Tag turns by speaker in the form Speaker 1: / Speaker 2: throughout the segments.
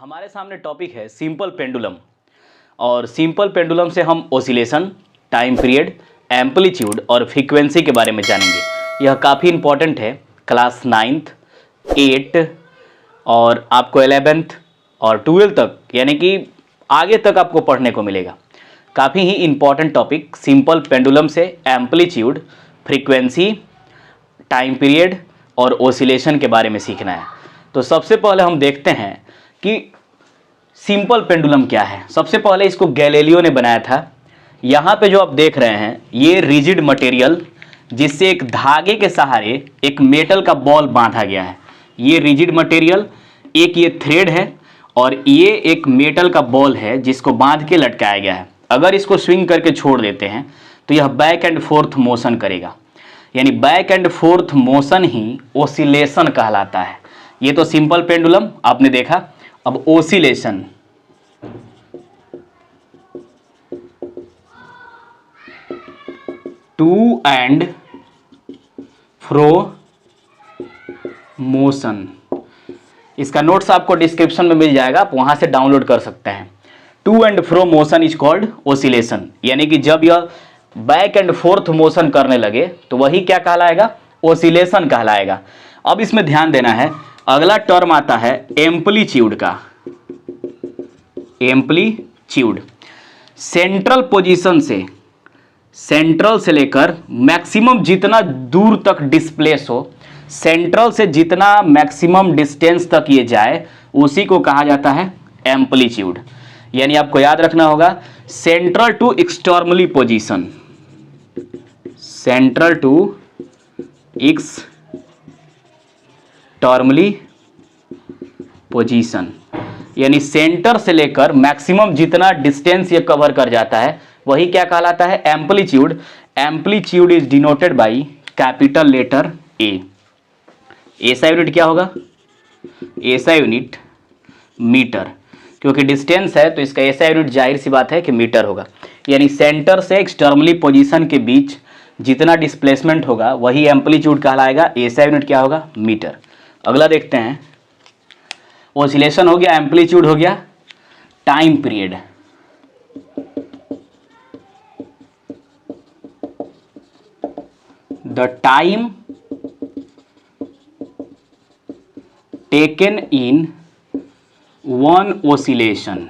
Speaker 1: हमारे सामने टॉपिक है सिंपल पेंडुलम। और सिंपल पेंडुलम से हम ओसिलेशन, टाइम पीरियड, एम्पलीट्यूड और फ्रीक्वेंसी के बारे में जानेंगे। यह काफ़ी इंपॉर्टेंट है क्लास 9th, 8 और आपको 11th और 12 तक, यानी कि आगे तक आपको पढ़ने को मिलेगा। काफ़ी ही इंपॉर्टेंट टॉपिक सिंपल पेंडुलम से एम्पलीट्यूड, फ्रीक्वेंसी, टाइम पीरियड और ओसिलेशन के बारे में सीखना है। तो सबसे पहले हम देखते हैं कि सिंपल पेंडुलम क्या है। सबसे पहले इसको गैलीलियो ने बनाया था। यहाँ पे जो आप देख रहे हैं ये रिजिड मटेरियल, जिससे एक धागे के सहारे एक मेटल का बॉल बांधा गया है। ये रिजिड मटेरियल, एक ये थ्रेड है और ये एक मेटल का बॉल है जिसको बांध के लटकाया गया है। अगर इसको स्विंग करके छोड़ देते हैं तो यह बैक एंड फोर्थ मोशन करेगा, यानी बैक एंड फोर्थ मोशन ही ओसिलेशन कहलाता है। ये तो सिंपल पेंडुलम आपने देखा। अब oscillation, to and fro motion, इसका नोट्स आपको डिस्क्रिप्शन में मिल जाएगा, आप वहां से डाउनलोड कर सकते हैं। To and fro motion is called oscillation, यानी कि जब यह बैक एंड फोर्थ मोशन करने लगे तो वही क्या कहलाएगा, ओसिलेशन कहलाएगा। अब इसमें ध्यान देना है, अगला टर्म आता है एम्पलीट्यूड का। एम्पलीट्यूड सेंट्रल पोजीशन से, सेंट्रल से लेकर मैक्सिमम जितना दूर तक डिस्प्लेस हो, सेंट्रल से जितना मैक्सिमम डिस्टेंस तक ये जाए, उसी को कहा जाता है एम्पलीट्यूड। यानी आपको याद रखना होगा central to externally position, central to externally position, यानी सेंटर से लेकर मैक्सिमम जितना डिस्टेंस ये कवर कर जाता है वही क्या कहलाता है, amplitude. Amplitude is denoted by capital letter A. ऐसा यूनिट क्या होगा, ऐसा यूनिट मीटर, क्योंकि डिस्टेंस है तो इसका ऐसा यूनिट जाहिर सी बात है कि मीटर होगा। यानी सेंटर से एक्सटर्नली पोजीशन के बीच जितना डिस्प्लेसमेंट होगा वही एम्पलीट्यूड कहलाएगा। ऐसा यूनिट क्या होगा, मीटर। अगला देखते हैं, ओसिलेशन हो गया, एम्पलीट्यूड हो गया, time period. The time taken in one oscillation,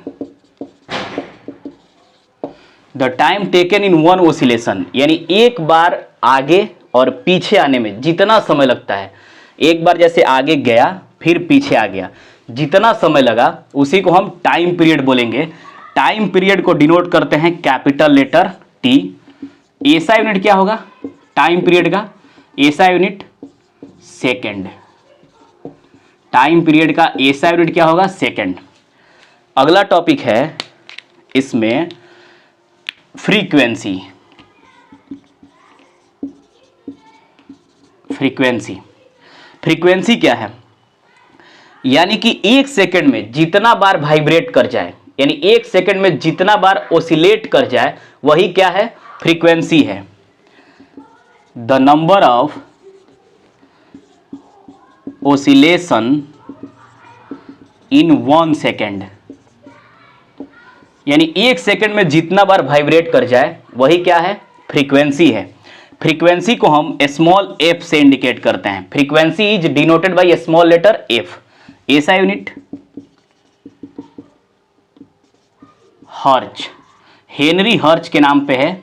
Speaker 1: the time taken in one oscillation, यानी एक बार आगे और पीछे आने में जितना समय लगता है, एक बार जैसे आगे गया फिर पीछे आ गया, जितना समय लगा उसी को हम टाइम पीरियड बोलेंगे। टाइम पीरियड को डिनोट करते हैं कैपिटल लेटर टी। ऐसा यूनिट क्या होगा टाइम पीरियड का, ऐसा यूनिट सेकेंड। टाइम पीरियड का ऐसा यूनिट क्या होगा, सेकेंड। अगला टॉपिक है इसमें फ्रीक्वेंसी। फ्रीक्वेंसी, फ्रीक्वेंसी क्या है, यानी कि एक सेकंड में जितना बार वाइब्रेट कर जाए, यानी एक सेकंड में जितना बार ओसिलेट कर जाए वही क्या है, फ्रीक्वेंसी है। The number of oscillation in 1 second, यानी एक सेकंड में जितना बार वाइब्रेट कर जाए वही क्या है, फ्रीक्वेंसी है। फ्रीक्वेंसी को हम स्मॉल एफ से इंडिकेट करते हैं। Frequency is denoted by small letter F. ऐसा यूनिट हर्ट्ज, हेनरी हर्ट्ज के नाम पे है।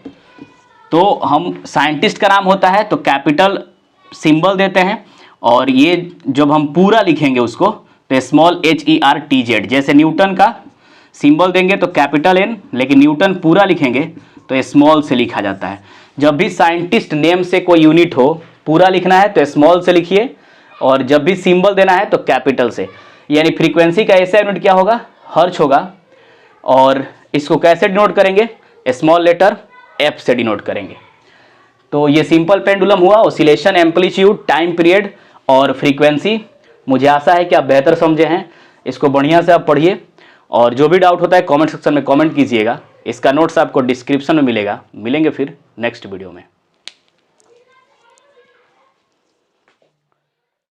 Speaker 1: तो हम साइंटिस्ट का नाम होता है तो कैपिटल सिंबल देते हैं, और ये जब हम पूरा लिखेंगे उसको तो स्मॉल HERTZ, जैसे न्यूटन का सिंबल देंगे तो कैपिटल N, लेकिन न्यूटन पूरा लिखेंगे तो स्मॉल से लिखा जाता है। जब भी साइंटिस्ट नेम से कोई यूनिट हो, पूरा लिखना है तो स्मॉल से लिखिए, और जब भी सिंबल देना है तो कैपिटल से। यानी फ्रीक्वेंसी का ऐसा यूनिट क्या होगा, हर्ट्ज होगा। और इसको कैसे डिनोट करेंगे, स्मॉल लेटर एफ से डिनोट करेंगे। तो ये सिंपल पेंडुलम हुआ, ओसिलेशन, एम्पलीट्यूड, टाइम पीरियड और फ्रीक्वेंसी। मुझे आशा है कि आप बेहतर समझे हैं। इसको बढ़िया से आप पढ़िए, और जो भी डाउट होता है कमेंट सेक्शन में कमेंट कीजिएगा। इसका नोट्स आपको डिस्क्रिप्शन में मिलेगा। मिलेंगे फिर नेक्स्ट वीडियो में।